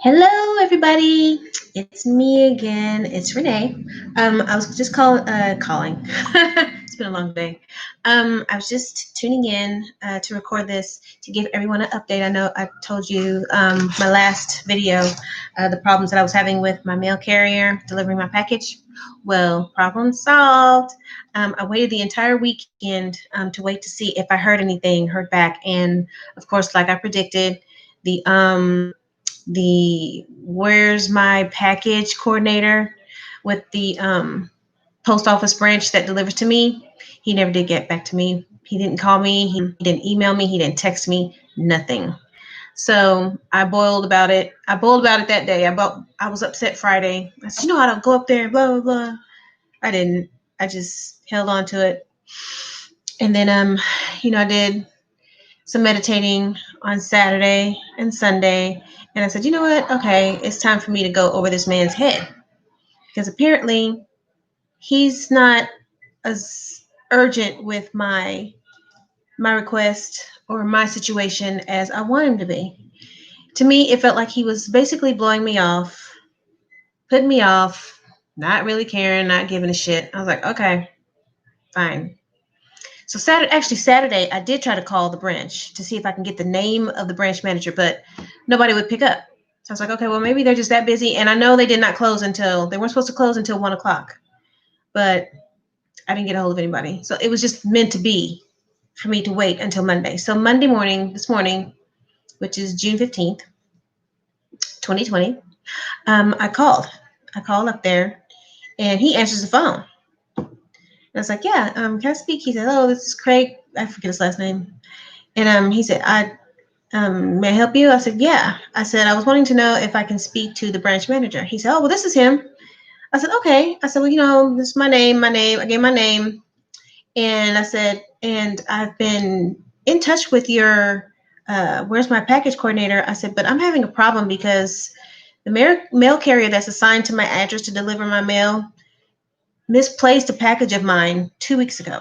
Hello, everybody. It's me again. It's Renee. I was just calling. It's been a long day. I was just tuning in to record this to give everyone an update. I know I told you my last video the problems that I was having with my mail carrier delivering my package. Well, problem solved. I waited the entire weekend to wait to see if I heard back, and of course, like I predicted, the where's my package coordinator with the post office branch that delivers to me. He never did get back to me. He didn't call me. He didn't email me. He didn't text me. Nothing. So I boiled about it. I boiled about it that day. I was upset Friday. I said, I don't go up there. Blah blah blah. I didn't. I just held on to it. And then I did some meditating on Saturday and Sunday. And I said, you know what? Okay, it's time for me to go over this man's head. Because apparently he's not as urgent with my request or my situation as I want him to be. To me, it felt like he was basically blowing me off, putting me off, not really caring, not giving a shit. I was like, okay, fine. So Saturday, I did try to call the branch to see if I can get the name of the branch manager, but nobody would pick up. So I was like, okay, well, maybe they're just that busy. And I know they did not close they weren't supposed to close until 1 o'clock, but I didn't get a hold of anybody. So it was just meant to be for me to wait until Monday. So Monday morning, this morning, which is June 15th, 2020, I called. I called up there and he answers the phone. And I was like, yeah, can I speak? He said, oh, this is Craig. I forget his last name. And he said, may I help you? I said, yeah. I said, I was wanting to know if I can speak to the branch manager. He said, oh, well, this is him. I said, okay. I said, well, this is my name. I gave my name. And I said, and I've been in touch with your, where's my package coordinator? I said, but I'm having a problem because the mail carrier that's assigned to my address to deliver my mail misplaced a package of mine 2 weeks ago.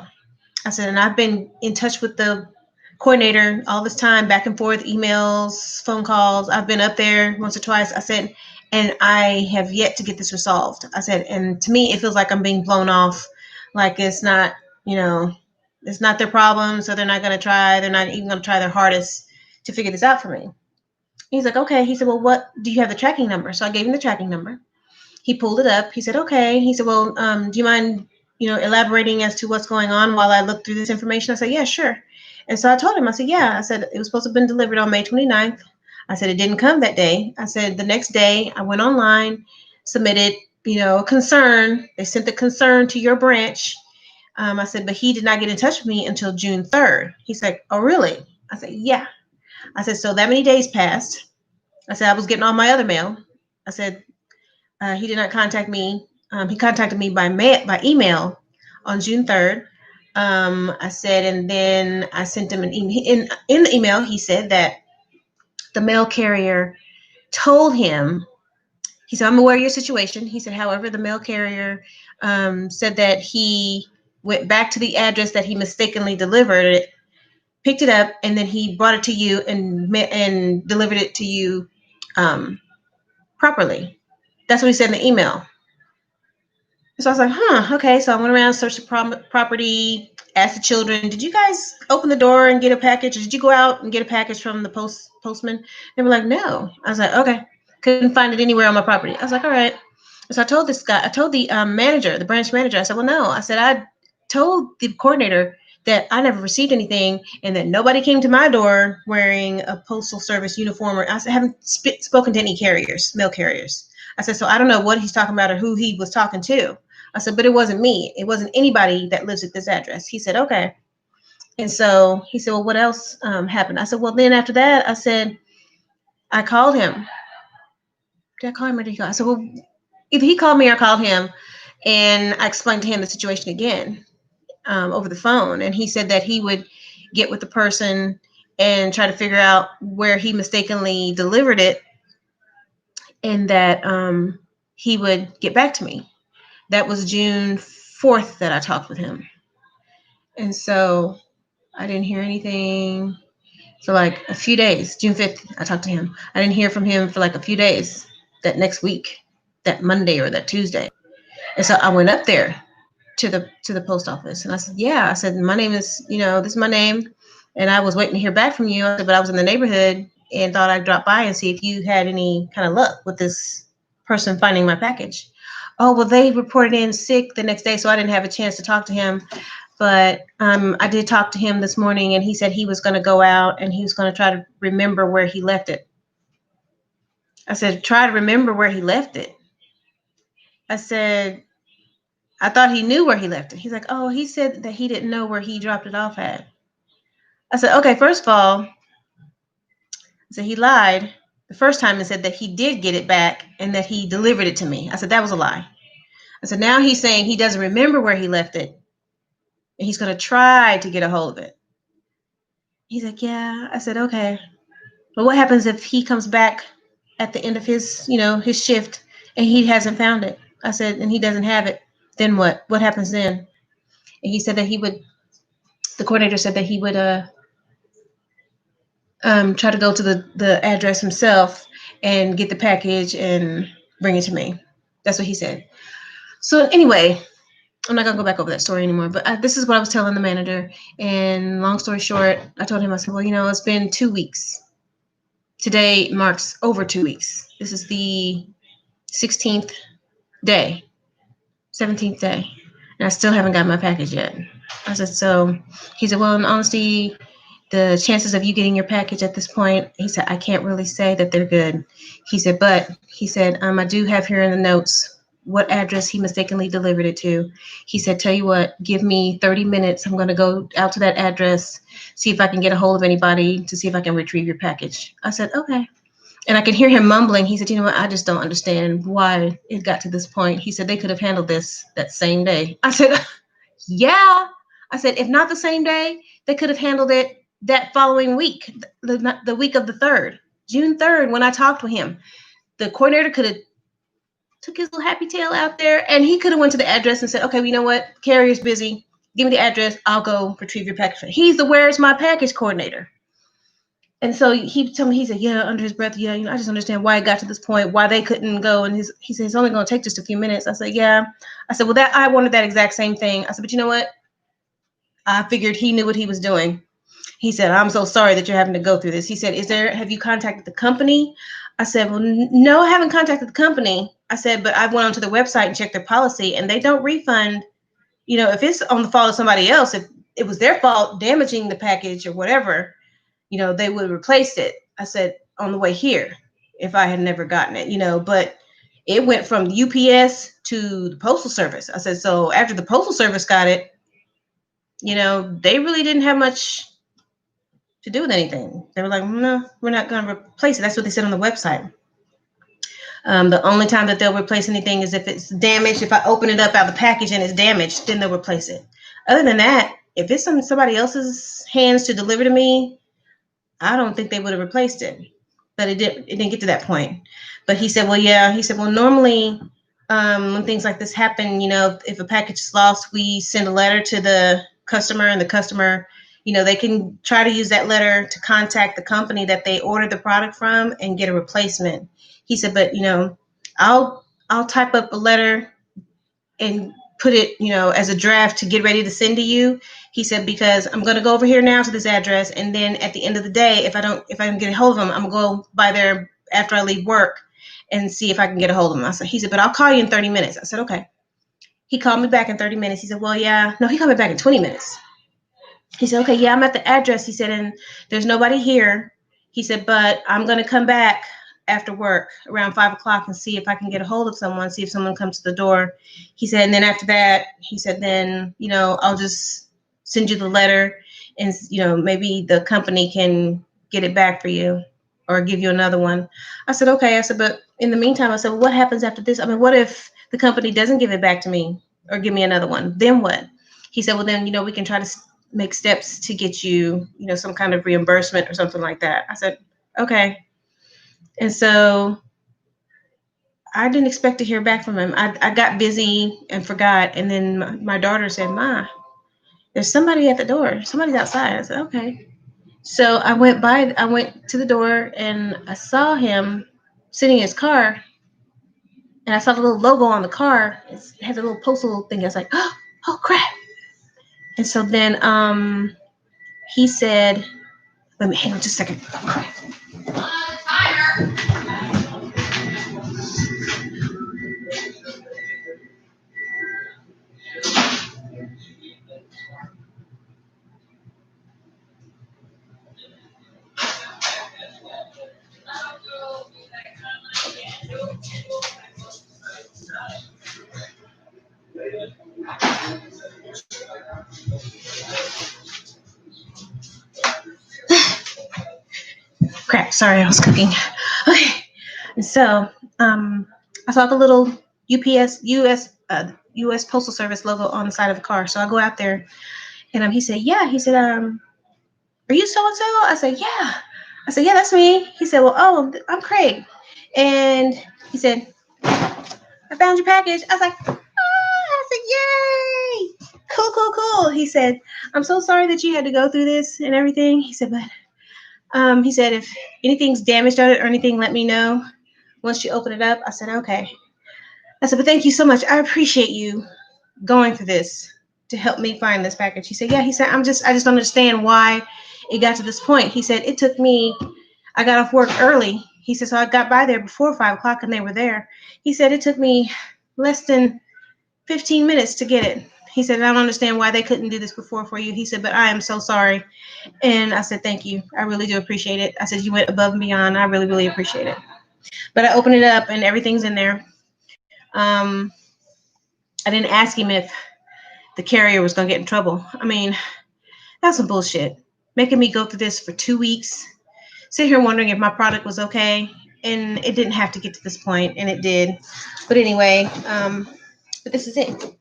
I said, and I've been in touch with the coordinator all this time, back and forth, emails, phone calls. I've been up there once or twice. I said, and I have yet to get this resolved. I said, and to me, it feels like I'm being blown off, like it's not, it's not their problem, so they're not going to try. They're not even going to try their hardest to figure this out for me. He's like, okay. He said, well, what do you have the tracking number? So I gave him the tracking number. He pulled it up. He said, okay. He said, well, do you mind, elaborating as to what's going on while I look through this information? I said, yeah, sure. And so I told him, I said, yeah. I said, it was supposed to have been delivered on May 29th. I said, it didn't come that day. I said, the next day I went online, submitted, a concern. They sent the concern to your branch. I said, but he did not get in touch with me until June 3rd. He's like, oh, really? I said, yeah. I said, so that many days passed. I said, I was getting all my other mail. I said, he did not contact me. He contacted me by email on June 3rd. I said, and then I sent him an email. In the email, he said that the mail carrier told him, he said, I'm aware of your situation. He said, however, the mail carrier said that he went back to the address that he mistakenly delivered it, picked it up, and then he brought it to you and delivered it to you properly. That's what he said in the email. So I was like, okay. So I went around, searched the property, asked the children, did you guys open the door and get a package? Or did you go out and get a package from the postman? They were like, no. I was like, okay. Couldn't find it anywhere on my property. I was like, all right. So I told the manager, the branch manager, I said, well, no. I said, I told the coordinator that I never received anything and that nobody came to my door wearing a postal service uniform. I haven't spoken to any mail carriers. I said, so I don't know what he's talking about or who he was talking to. I said, but it wasn't me. It wasn't anybody that lives at this address. He said, okay. And so he said, well, what else happened? I said, well, then after that, I said, I called him. Did I call him or did he call? I said, well, either he called me or I called him. And I explained to him the situation again over the phone. And he said that he would get with the person and try to figure out where he mistakenly delivered it and that he would get back to me. That was June 4th that I talked with him. And so I didn't hear anything. So like a few days, June 5th, I talked to him. I didn't hear from him for like a few days that next week, that Monday or that Tuesday. And so I went up there to the post office and I said, yeah, I said, my name is, this is my name. And I was waiting to hear back from you. I said, but I was in the neighborhood and thought I'd drop by and see if you had any kind of luck with this person finding my package. Oh, well, they reported in sick the next day, so I didn't have a chance to talk to him. But I did talk to him this morning, and he said he was going to go out and he was going to try to remember where he left it. I said, try to remember where he left it. I said, I thought he knew where he left it. He's like, oh, he said that he didn't know where he dropped it off at. I said, okay, first of all, I said he lied the first time and said that he did get it back and that he delivered it to me. I said, that was a lie. I said, now he's saying he doesn't remember where he left it and he's going to try to get a hold of it. He's like, yeah. I said, okay. But what happens if he comes back at the end of his, his shift and he hasn't found it? I said, and he doesn't have it. Then what? What happens then? And he said that the coordinator said that he would try to go to the address himself and get the package and bring it to me. That's what he said. So anyway, I'm not going to go back over that story anymore, but this is what I was telling the manager. And long story short, I told him, I said, well, it's been 2 weeks. Today marks over 2 weeks. This is the 16th day, 17th day, and I still haven't got my package yet. I said, so he said, well, in honesty, the chances of you getting your package at this point, he said, I can't really say that they're good. He said, but he said, I do have here in the notes what address he mistakenly delivered it to. He said, tell you what, give me 30 minutes. I'm going to go out to that address, see if I can get a hold of anybody to see if I can retrieve your package. I said, okay. And I could hear him mumbling. He said, you know what, I just don't understand why it got to this point. He said, they could have handled this that same day. I said, yeah. I said, if not the same day, they could have handled it that following week, the week of the 3rd, June 3rd, when I talked to him. The coordinator could have took his little happy tail out there and he could have went to the address and said, okay, well, you know what? Carrier's busy. Give me the address. I'll go retrieve your package. He's the where's my package coordinator. And so he told me, he said, yeah, under his breath, yeah, I just understand why it got to this point, why they couldn't go. And he said, it's only going to take just a few minutes. I said, yeah. I said, well, I wanted that exact same thing. I said, but you know what? I figured he knew what he was doing. He said, I'm so sorry that you're having to go through this. He said, have you contacted the company? I said, well, no, I haven't contacted the company. I said, but I went onto the website and checked their policy and they don't refund, if it's on the fault of somebody else, if it was their fault damaging the package or whatever, they would replace it. I said, on the way here, if I had never gotten it, but it went from UPS to the Postal Service. I said, so after the Postal Service got it, they really didn't have much to do with anything. They were like, no, we're not going to replace it. That's what they said on the website. The only time that they'll replace anything is if it's damaged. If I open it up out of the package and it's damaged, then they'll replace it. Other than that, if it's in somebody else's hands to deliver to me, I don't think they would have replaced it. But it didn't get to that point. But he said, well, yeah. He said, well, normally when things like this happen, if a package is lost, we send a letter to the customer and the customer, they can try to use that letter to contact the company that they ordered the product from and get a replacement. He said, but, I'll type up a letter and put it, as a draft to get ready to send to you. He said, because I'm going to go over here now to this address. And then at the end of the day, if I can get a hold of them, I'm going to go by there after I leave work and see if I can get a hold of them. He said, but I'll call you in 30 minutes. I said, okay. He called me back in 30 minutes. He said, well, yeah. No, he called me back in 20 minutes. He said, okay, yeah, I'm at the address. He said, and there's nobody here. He said, but I'm going to come back after work around 5 o'clock and see if I can get a hold of someone, see if someone comes to the door. He said, and then after that, he said, then, I'll just send you the letter and, maybe the company can get it back for you or give you another one. I said, okay. I said, but in the meantime, I said, well, what happens after this? I mean, what if the company doesn't give it back to me or give me another one? Then what? He said, well, then, we can try to make steps to get you, some kind of reimbursement or something like that. I said, okay. And so I didn't expect to hear back from him. I got busy and forgot. And then my daughter said, Ma, there's somebody at the door. Somebody's outside. I said, okay. So I went to the door and I saw him sitting in his car, and I saw the little logo on the car. It has a little postal thing. I was like, oh crap. And so then he said, let me hang on just a second. Crap, sorry, I was cooking. Okay. And so I saw the little US Postal Service logo on the side of the car. So I go out there and he said, yeah. He said, are you so and so? I said, yeah. I said, yeah, that's me. He said, well, oh, I'm Craig. And he said, I found your package. I was like, I said, yay. Cool, cool, cool. He said, I'm so sorry that you had to go through this and everything. He said, but he said, if anything's damaged on it or anything, let me know once you open it up. I said, okay. I said, but thank you so much. I appreciate you going through this to help me find this package. He said, yeah. He said, I just don't understand why it got to this point. He said, I got off work early. He said, so I got by there before 5 o'clock and they were there. He said, it took me less than 15 minutes to get it. He said, I don't understand why they couldn't do this before for you. He said, but I am so sorry. And I said, thank you. I really do appreciate it. I said, you went above and beyond. I really, really appreciate it. But I opened it up and everything's in there. I didn't ask him if the carrier was going to get in trouble. I mean, that's some bullshit. Making me go through this for 2 weeks, sit here wondering if my product was okay. And it didn't have to get to this point, and it did. But anyway, but this is it.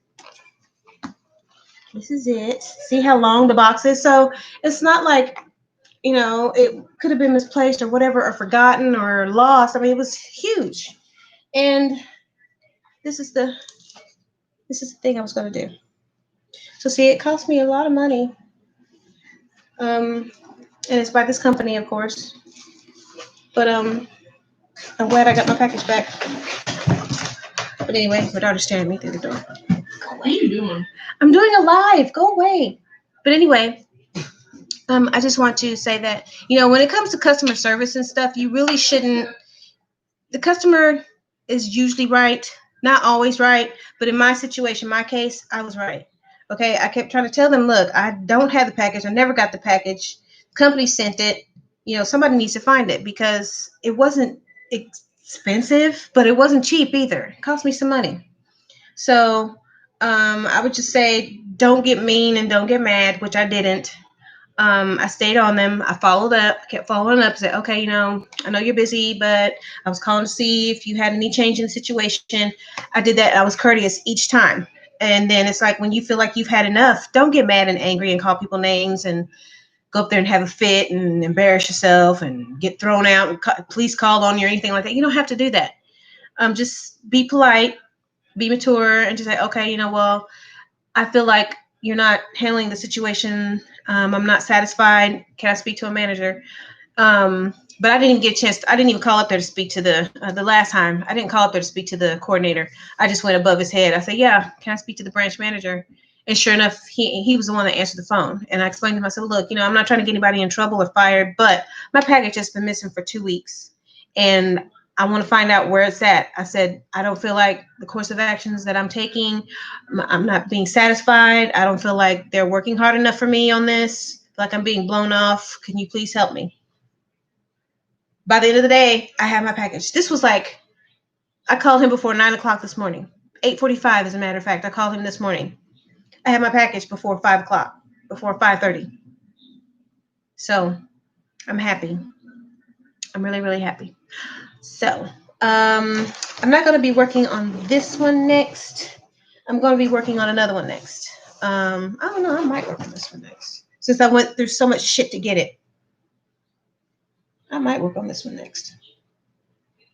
This is it. See how long the box is? So it's not like, it could have been misplaced or whatever, or forgotten or lost. I mean, it was huge. And this is the thing I was going to do. So see, it cost me a lot of money. And it's by this company, of course. But I'm glad I got my package back. But anyway, my daughter's staring at me through the door. What are you doing? I'm doing a live. Go away. But anyway, I just want to say that, when it comes to customer service and stuff, you really shouldn't. The customer is usually right, not always right. But in my situation, my case, I was right. Okay, I kept trying to tell them, look, I don't have the package. I never got the package. The company sent it. Somebody needs to find it because it wasn't expensive, but it wasn't cheap either. It cost me some money. So I would just say, don't get mean and don't get mad, which I didn't. I stayed on them. I followed up, kept following up, said, okay, I know you're busy, but I was calling to see if you had any change in the situation. I did that. I was courteous each time. And then it's like, when you feel like you've had enough, don't get mad and angry and call people names and go up there and have a fit and embarrass yourself and get thrown out and police called on you or anything like that. You don't have to do that. Just be polite, be mature, and just say, okay, well, I feel like you're not handling the situation. I'm not satisfied. Can I speak to a manager? But I didn't even get a chance. I didn't even call up there to speak to the last time. I didn't call up there to speak to the coordinator. I just went above his head. I said, yeah, can I speak to the branch manager? And sure enough, he was the one that answered the phone. And I explained to him, I said, look, I'm not trying to get anybody in trouble or fired, but my package has been missing for 2 weeks. And I want to find out where it's at. I said, I don't feel like the course of actions that I'm taking, I'm not being satisfied. I don't feel like they're working hard enough for me on this. Like I'm being blown off. Can you please help me? By the end of the day, I have my package. This was like, I called him before 9 o'clock this morning. 8:45, as a matter of fact. I called him this morning. I had my package before 5 o'clock, before 5:30. So I'm happy. I'm really, really happy. So I'm not going to be working on this one next. I'm going to be working on another one next. I don't know. I might work on this one next. Since I went through so much shit to get it. I might work on this one next.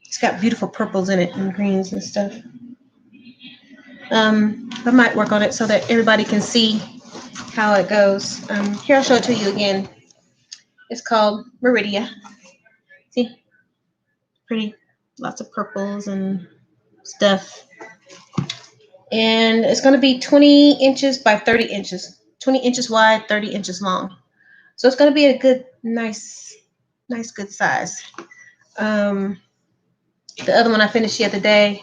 It's got beautiful purples in it and greens and stuff. I might work on it so that everybody can see how it goes. Here, I'll show it to you again. It's called Meridia. See, pretty, lots of purples and stuff. And it's going to be 20 inches by 30 inches, 20 inches wide, 30 inches long. So it's going to be a good, nice, good size. The other one I finished the other day,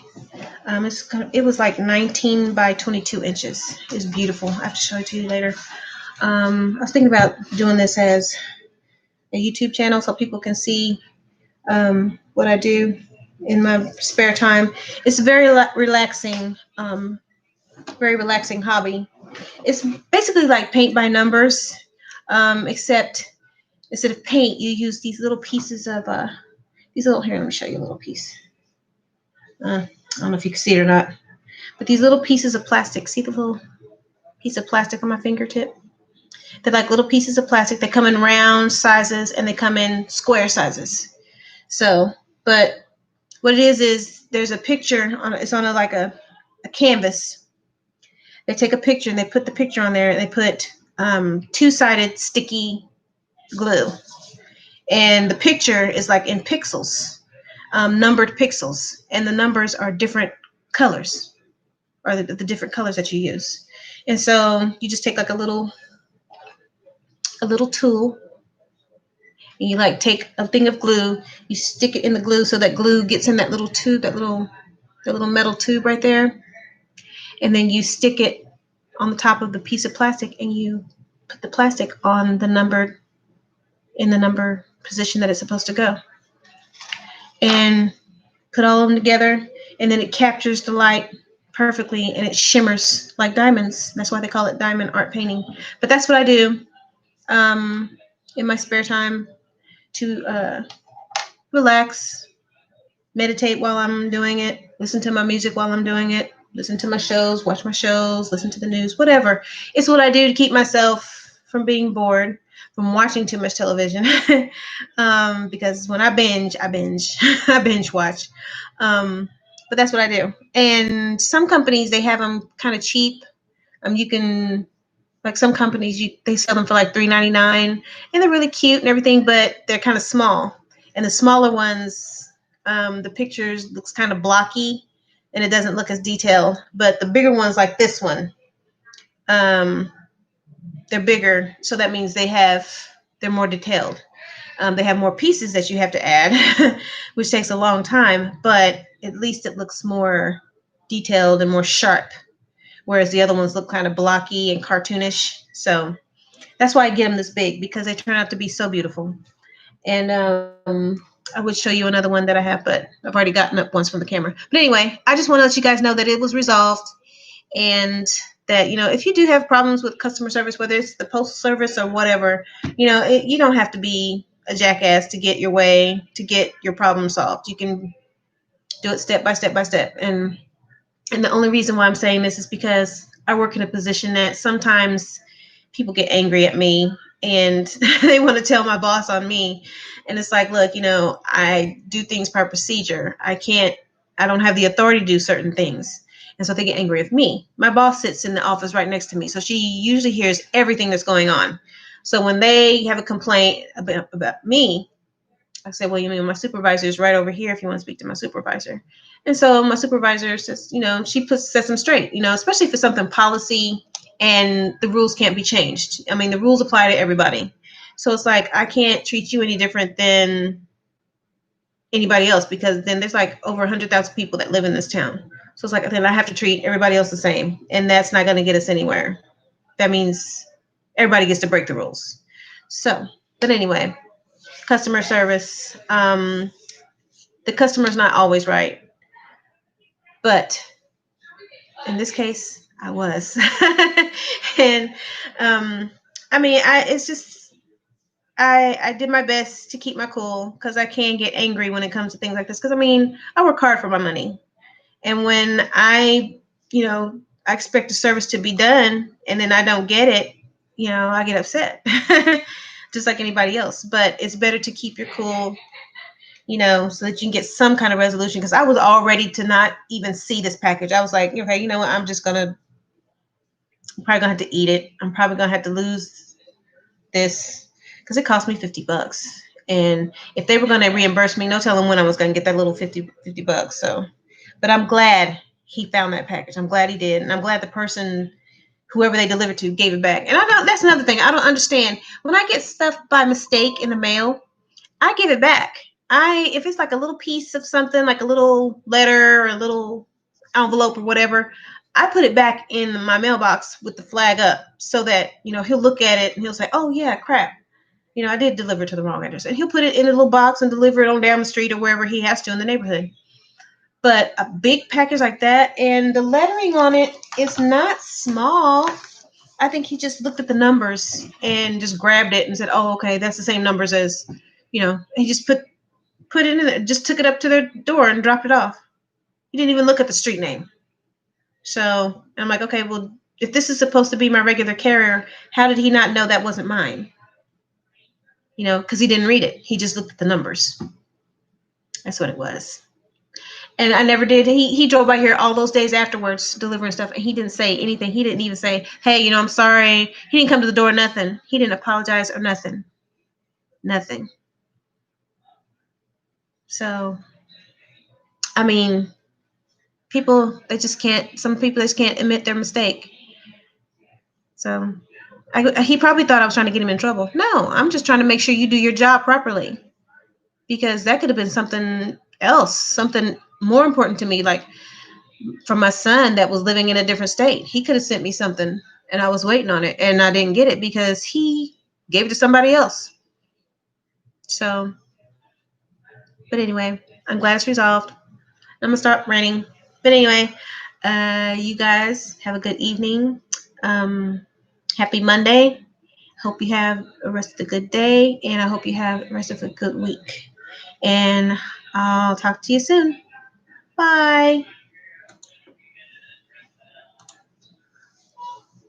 it was like 19 by 22 inches. It's beautiful. I have to show it to you later. I was thinking about doing this as a YouTube channel so people can see what I do in my spare time. It's a very relaxing hobby. It's basically like paint by numbers, except instead of paint, you use these little pieces of here. Let me show you a little piece. I don't know if you can see it or not, but these little pieces of plastic. See the little piece of plastic on my fingertip? They're like little pieces of plastic. They come in round sizes and they come in square sizes. So, but what it is there's a picture on it's on like a canvas. They take a picture and they put the picture on there and they put two-sided sticky glue. And the picture is like in pixels, numbered pixels, and the numbers are different colors, or the different colors that you use. And so you just take like a little tool, and you like take a thing of glue, you stick it in the glue so that glue gets in that little tube, that little metal tube right there, and then you stick it on the top of the piece of plastic, and you put the plastic on the number position that it's supposed to go, and put all of them together, and then it captures the light perfectly and it shimmers like diamonds. That's why they call it diamond art painting. But that's what I do in my spare time to relax, meditate while I'm doing it, listen to my music while I'm doing it, listen to my shows, watch my shows, listen to the news, whatever. It's what I do to keep myself from being bored, from watching too much television. Because when I binge, I binge watch. But that's what I do. And some companies, they have them kind of cheap. You can, like some companies, they sell them for like $3.99, and they're really cute and everything, but they're kind of small. And the smaller ones, the pictures looks kind of blocky, and it doesn't look as detailed. But the bigger ones, like this one, they're bigger, so that means they're more detailed. They have more pieces that you have to add, which takes a long time, but at least it looks more detailed and more sharp, whereas the other ones look kind of blocky and cartoonish. So that's why I get them this big, because they turn out to be so beautiful. And I would show you another one that I have, but I've already gotten up once from the camera. But anyway, I just want to let you guys know that it was resolved, and that, if you do have problems with customer service, whether it's the postal service or whatever, you don't have to be a jackass to get your problem solved. You can do it step by step by step. And the only reason why I'm saying this is because I work in a position that sometimes people get angry at me and they want to tell my boss on me. And it's like, look, I do things per procedure. I don't have the authority to do certain things. And so they get angry with me. My boss sits in the office right next to me, so she usually hears everything that's going on. So when they have a complaint about me, I say, well, my supervisor is right over here if you want to speak to my supervisor. And so my supervisor says, she sets them straight, especially if it's something policy and the rules can't be changed. I mean, the rules apply to everybody. So it's like, I can't treat you any different than anybody else, because then there's like over 100,000 people that live in this town. So it's like, then I have to treat everybody else the same. And that's not going to get us anywhere. That means everybody gets to break the rules. So, but anyway, customer service, the customer's not always right. But in this case, I was. And I did my best to keep my cool, because I can get angry when it comes to things like this. Because I work hard for my money. And when I expect the service to be done and then I don't get it, I get upset, just like anybody else. But it's better to keep your cool, so that you can get some kind of resolution. Because I was all ready to not even see this package. I was like, okay, you know what? I'm probably gonna have to eat it. I'm probably gonna have to lose this. because it cost me $50. And if they were going to reimburse me, no telling when I was going to get that little $50. So, but I'm glad he found that package. I'm glad he did. And I'm glad the person, whoever they delivered to, gave it back. And I don't, that's another thing. I don't understand. When I get stuff by mistake in the mail, I give it back. If it's like a little piece of something, like a little letter or a little envelope or whatever, I put it back in my mailbox with the flag up so that, he'll look at it and he'll say, oh yeah, crap. I did deliver to the wrong address. And he'll put it in a little box and deliver it on down the street or wherever he has to in the neighborhood. But a big package like that, and the lettering on it is not small. I think he just looked at the numbers and just grabbed it and said, oh, okay, that's the same numbers as, he just put it in there, just took it up to their door and dropped it off. He didn't even look at the street name. So I'm like, okay, well, if this is supposed to be my regular carrier, how did he not know that wasn't mine? Because he didn't read it. He just looked at the numbers. That's what it was. And I never did. He drove by here all those days afterwards delivering stuff, and he didn't say anything. He didn't even say, hey, I'm sorry. He didn't come to the door, nothing. He didn't apologize or nothing. Nothing. So, I mean, some people just can't admit their mistake. So he probably thought I was trying to get him in trouble. No, I'm just trying to make sure you do your job properly, because that could have been something else, something more important to me, like from my son that was living in a different state. He could have sent me something and I was waiting on it and I didn't get it because he gave it to somebody else. So, but anyway, I'm glad it's resolved. I'm gonna start ranting. But anyway, you guys have a good evening. Happy Monday. Hope you have the rest of the good day, and I hope you have the rest of a good week. And I'll talk to you soon. Bye.